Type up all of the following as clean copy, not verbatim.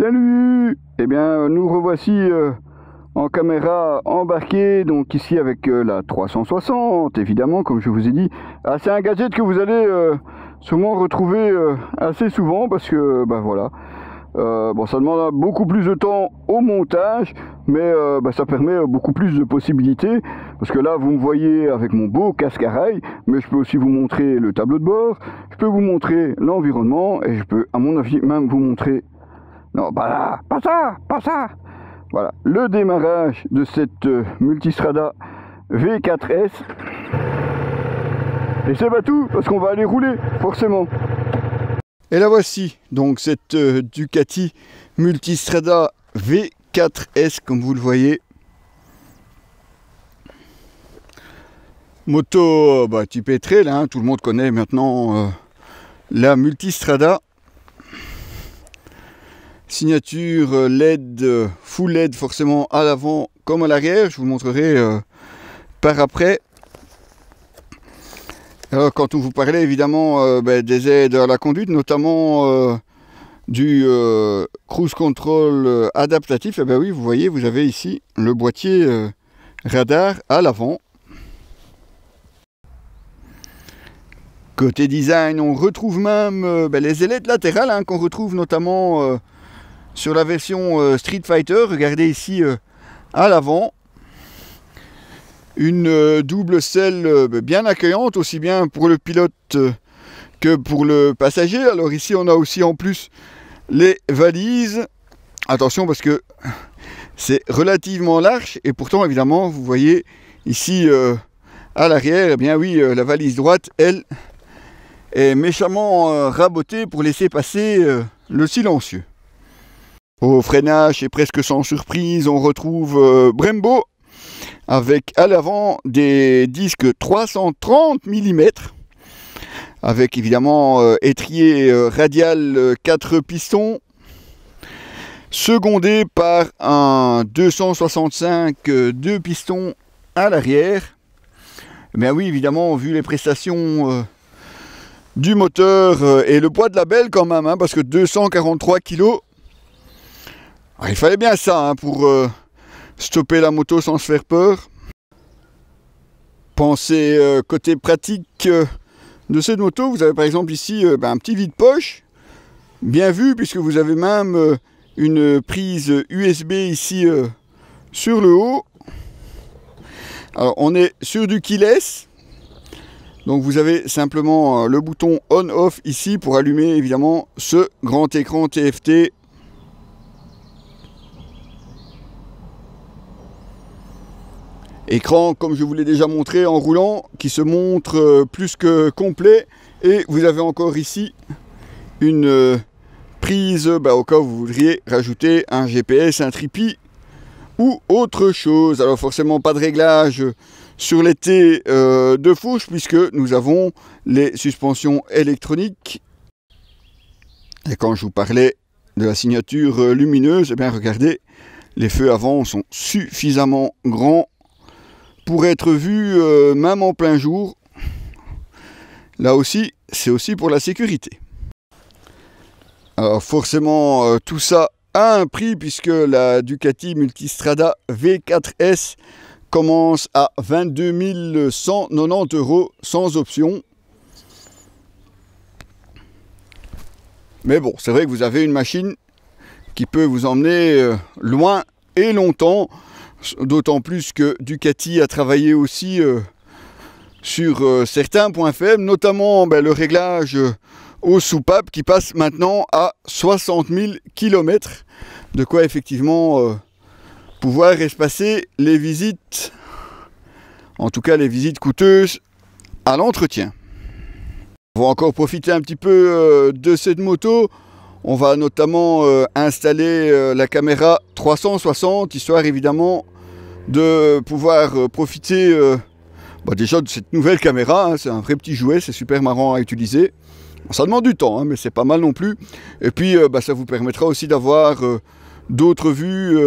Salut! Eh bien, nous revoici en caméra embarquée, donc ici avec la 360, évidemment, comme je vous ai dit. Ah, c'est un gadget que vous allez sûrement retrouver assez souvent parce que, bah voilà, bon, ça demande beaucoup plus de temps au montage, mais ça permet beaucoup plus de possibilités. Parce que là, vous me voyez avec mon beau casque à rail, mais je peux aussi vous montrer le tableau de bord, je peux vous montrer l'environnement, et je peux, à mon avis, même vous montrer... Non, bah là, pas ça, pas ça. Voilà, le démarrage de cette Multistrada V4S. Et c'est pas tout, parce qu'on va aller rouler, forcément. Et la voici, donc cette Ducati Multistrada V4S, comme vous le voyez. Moto type trail, hein, tout le monde connaît maintenant la Multistrada. Signature LED, full LED forcément à l'avant comme à l'arrière, je vous montrerai par après. Alors quand on vous parlait évidemment des aides à la conduite, notamment du cruise control adaptatif, et bien oui, vous voyez, vous avez ici le boîtier radar à l'avant. Côté design, on retrouve même les ailettes latérales hein, qu'on retrouve notamment sur la version Street Fighter. Regardez ici à l'avant. Une double selle bien accueillante, aussi bien pour le pilote que pour le passager. Alors ici, on a aussi en plus les valises. Attention parce que c'est relativement large et pourtant, évidemment, vous voyez ici à l'arrière, eh bien oui, la valise droite, elle, est méchamment rabotée pour laisser passer le silencieux. Au freinage, et presque sans surprise, on retrouve Brembo avec à l'avant des disques 330 mm avec évidemment étrier radial 4 pistons secondé par un 265 2 pistons à l'arrière. Mais oui, évidemment, vu les prestations du moteur et le poids de la belle quand même, hein, parce que 243 kg. Il fallait bien ça hein, pour stopper la moto sans se faire peur. Pensez côté pratique de cette moto, vous avez par exemple ici un petit vide-poche, bien vu puisque vous avez même une prise USB ici sur le haut. Alors on est sur du keyless, donc vous avez simplement le bouton on-off ici pour allumer évidemment ce grand écran TFT. Écran, comme je vous l'ai déjà montré en roulant, qui se montre plus que complet. Et vous avez encore ici une prise, au cas où vous voudriez rajouter un GPS, un tripi ou autre chose. Alors forcément pas de réglage sur l'été de fourche puisque nous avons les suspensions électroniques. Et quand je vous parlais de la signature lumineuse, eh bien regardez, les feux avant sont suffisamment grands pour être vu même en plein jour. Là aussi, c'est aussi pour la sécurité. Alors forcément, tout ça a un prix puisque la Ducati Multistrada V4S commence à 22 190 € sans option. Mais bon, c'est vrai que vous avez une machine qui peut vous emmener loin et longtemps. D'autant plus que Ducati a travaillé aussi sur certains points faibles, notamment le réglage aux soupapes qui passe maintenant à 60 000 km. De quoi effectivement pouvoir espacer les visites, en tout cas les visites coûteuses à l'entretien. On va encore profiter un petit peu de cette moto. On va notamment installer la caméra 360, histoire évidemment de pouvoir profiter déjà de cette nouvelle caméra. Hein, c'est un vrai petit jouet, c'est super marrant à utiliser. Bon, ça demande du temps, hein, mais c'est pas mal non plus. Et puis ça vous permettra aussi d'avoir d'autres vues.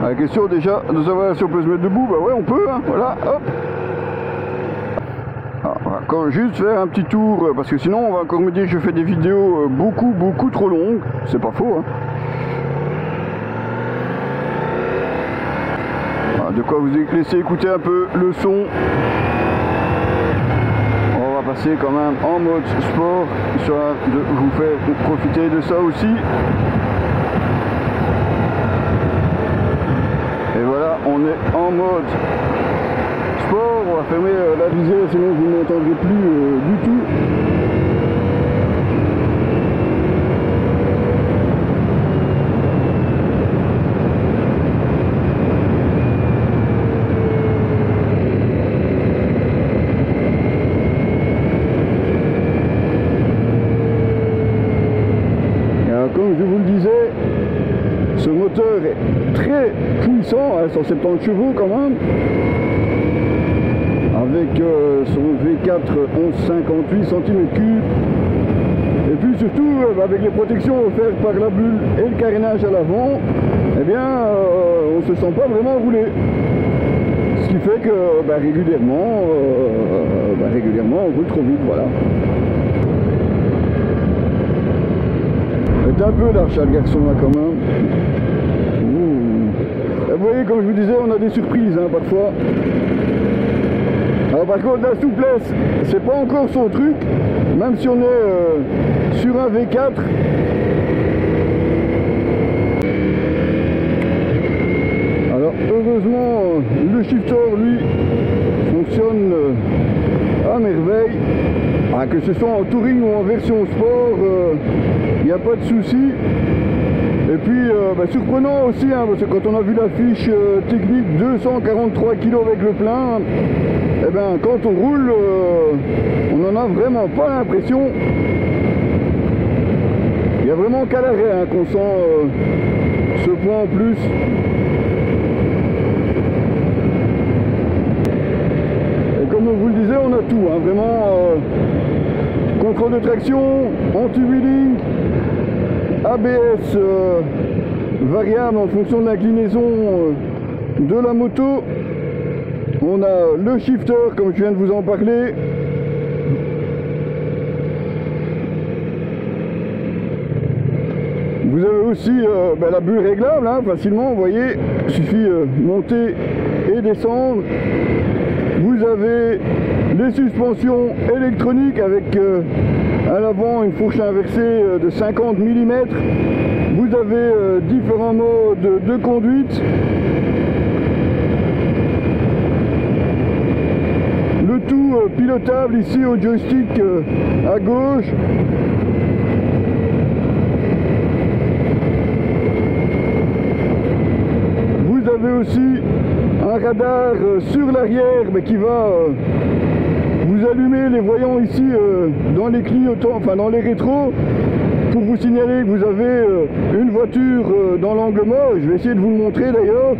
La question déjà de savoir si on peut se mettre debout, bah ouais on peut, hein, voilà, hop. quand juste faire un petit tour, parce que sinon on va encore me dire que je fais des vidéos beaucoup trop longues. C'est pas faux, hein. Voilà, de quoi vous laisser écouter un peu le son. On va passer quand même en mode sport, histoire de vous faire profiter de ça aussi. Et voilà, on est en mode sport. On va fermer la visière, sinon vous ne m'entendrez plus du tout. Comme je vous le disais, ce moteur est très puissant, à 170 chevaux quand même, avec son V4 1158 cm3, et puis surtout avec les protections offertes par la bulle et le carénage à l'avant, eh bien on ne se sent pas vraiment rouler. Ce qui fait que régulièrement on roule trop vite, voilà. C'est un peu large, le garçon là quand même. Et vous voyez, comme je vous disais, on a des surprises hein, parfois. Alors par contre la souplesse, c'est pas encore son truc, même si on est sur un V4. Alors heureusement le shifter lui fonctionne à merveille. Ah, que ce soit en touring ou en version sport, il n'y a pas de souci. Et puis surprenant aussi, hein, parce que quand on a vu la fiche technique 243 kg avec le plein, et ben quand on roule, on n'en a vraiment pas l'impression. Il n'y a vraiment qu'à l'arrêt hein, qu'on sent ce point en plus. Et comme on vous le disait, on a tout, hein, vraiment contrôle de traction, anti-wheeling, ABS variable en fonction de l'inclinaison de la moto. On a le shifter comme je viens de vous en parler. Vous avez aussi la bulle réglable hein, facilement, vous voyez, il suffit de monter et descendre. Vous avez les suspensions électroniques avec à l'avant une fourche inversée de 50 mm. Vous avez différents modes de conduite. Le tout pilotable ici au joystick à gauche. Vous avez aussi un radar sur l'arrière qui va vous allumer les voyants ici dans les clignotants, enfin dans les rétros, pour vous signaler que vous avez une voiture dans l'angle mort. Je vais essayer de vous le montrer d'ailleurs.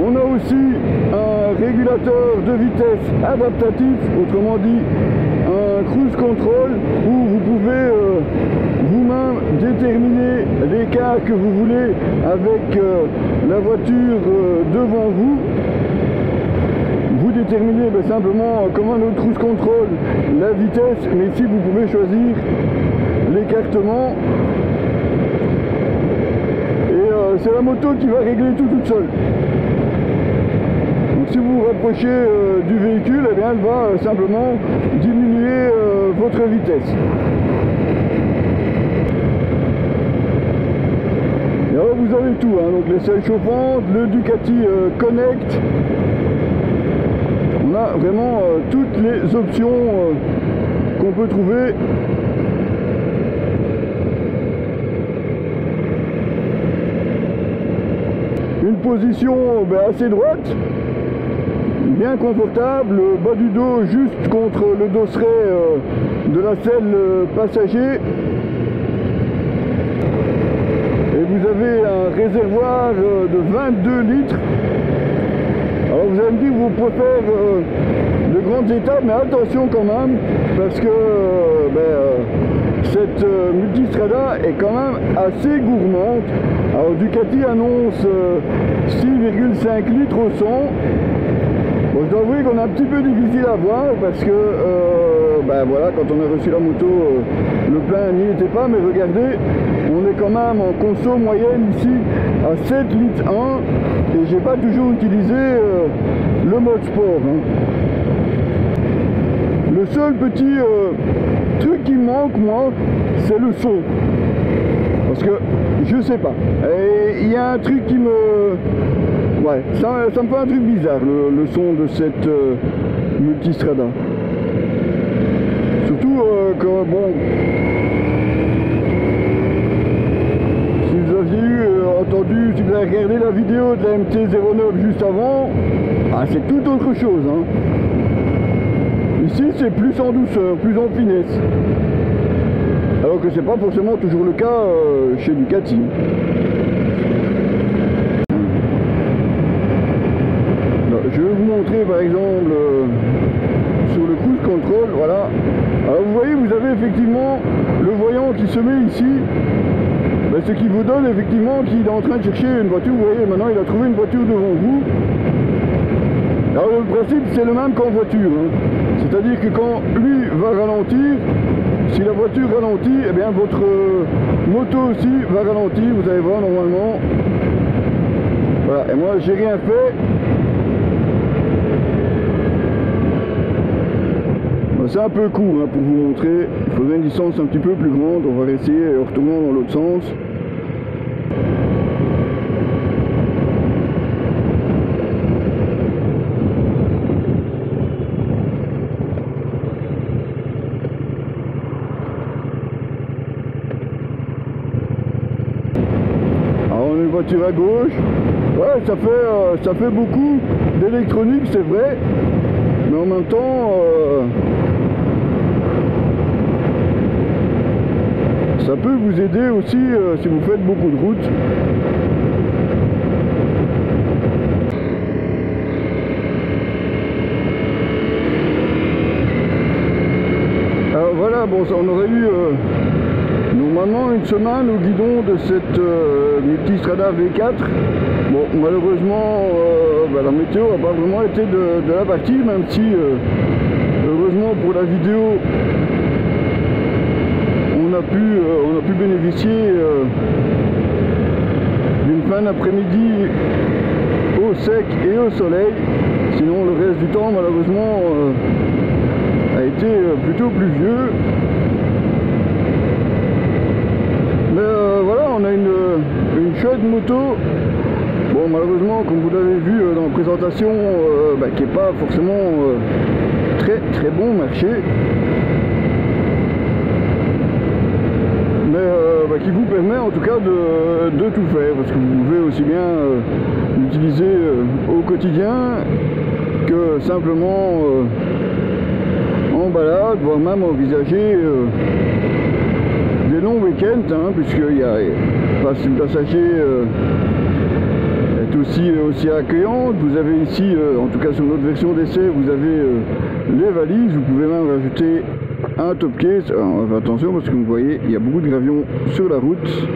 On a aussi un régulateur de vitesse adaptatif, autrement dit un cruise control, où vous pouvez vous-même déterminer l'écart que vous voulez avec la voiture devant vous. Vous déterminez simplement comme un autre cruise control la vitesse, mais ici vous pouvez choisir l'écartement. Et c'est la moto qui va régler tout toute seule. Donc si vous vous rapprochez du véhicule, eh bien, elle va simplement diminuer votre vitesse. Et alors vous avez tout, hein, donc les selles chauffantes, le Ducati Connect. On a vraiment toutes les options qu'on peut trouver. Une position assez droite, bien confortable, le bas du dos juste contre le dosseret de la selle passager. Et vous avez un réservoir de 22 litres. Alors vous allez me dire que vous pouvez faire de grandes étapes, mais attention quand même, parce que cette Multistrada est quand même assez gourmande. Alors Ducati annonce 6,5 litres au 100. Bon, je dois avouer qu'on est un petit peu difficile à voir parce que ben voilà, quand on a reçu la moto, le plein n'y était pas, mais regardez, on est quand même en conso moyenne ici à 7 litres 1 et j'ai pas toujours utilisé le mode sport. Hein. Le seul petit truc qui me manque, moi, c'est le son. Parce que je sais pas. Il y a un truc qui me... Ouais, ça me fait un truc bizarre, le son de cette Multistrada. Surtout que, bon... Si vous aviez entendu, si vous avez regardé la vidéo de la MT-09 juste avant, ah, c'est tout autre chose. Hein. Ici, c'est plus en douceur, plus en finesse. Alors que c'est pas forcément toujours le cas chez Ducati. Je vais vous montrer par exemple sur le cruise control, voilà. Alors vous voyez, vous avez effectivement le voyant qui se met ici, ben, ce qui vous donne effectivement qu'il est en train de chercher une voiture. Vous voyez, maintenant il a trouvé une voiture devant vous. Alors le principe c'est le même qu'en voiture, hein. C'est-à-dire que quand lui va ralentir, si la voiture ralentit, eh bien votre moto aussi va ralentir, vous allez voir normalement. Voilà, et moi j'ai rien fait. C'est un peu court hein, pour vous montrer, il faudrait une distance un petit peu plus grande, on va essayer en retournant dans l'autre sens. Alors on a une voiture à gauche, ouais ça fait beaucoup d'électronique c'est vrai, mais en même temps ça peut vous aider aussi si vous faites beaucoup de route. Alors voilà, bon, on aurait eu normalement une semaine au guidon de cette Multistrada V4. Bon, malheureusement, la météo n'a pas vraiment été de la partie, même si heureusement pour la vidéo, on a pu bénéficier d'une fin d'après-midi au sec et au soleil. Sinon le reste du temps malheureusement a été plutôt pluvieux. Mais voilà, on a une chouette moto. Bon, malheureusement, comme vous l'avez vu dans la présentation, qui n'est pas forcément très bon marché. Mais qui vous permet en tout cas de tout faire, parce que vous pouvez aussi bien l'utiliser au quotidien que simplement en balade, voire même envisager des longs week-ends, hein, puisqu'il y a face le passager est aussi accueillante. Vous avez ici, en tout cas sur notre version d'essai, vous avez les valises, vous pouvez même rajouter un top case. Alors, attention parce que vous voyez il y a beaucoup de gravions sur la route.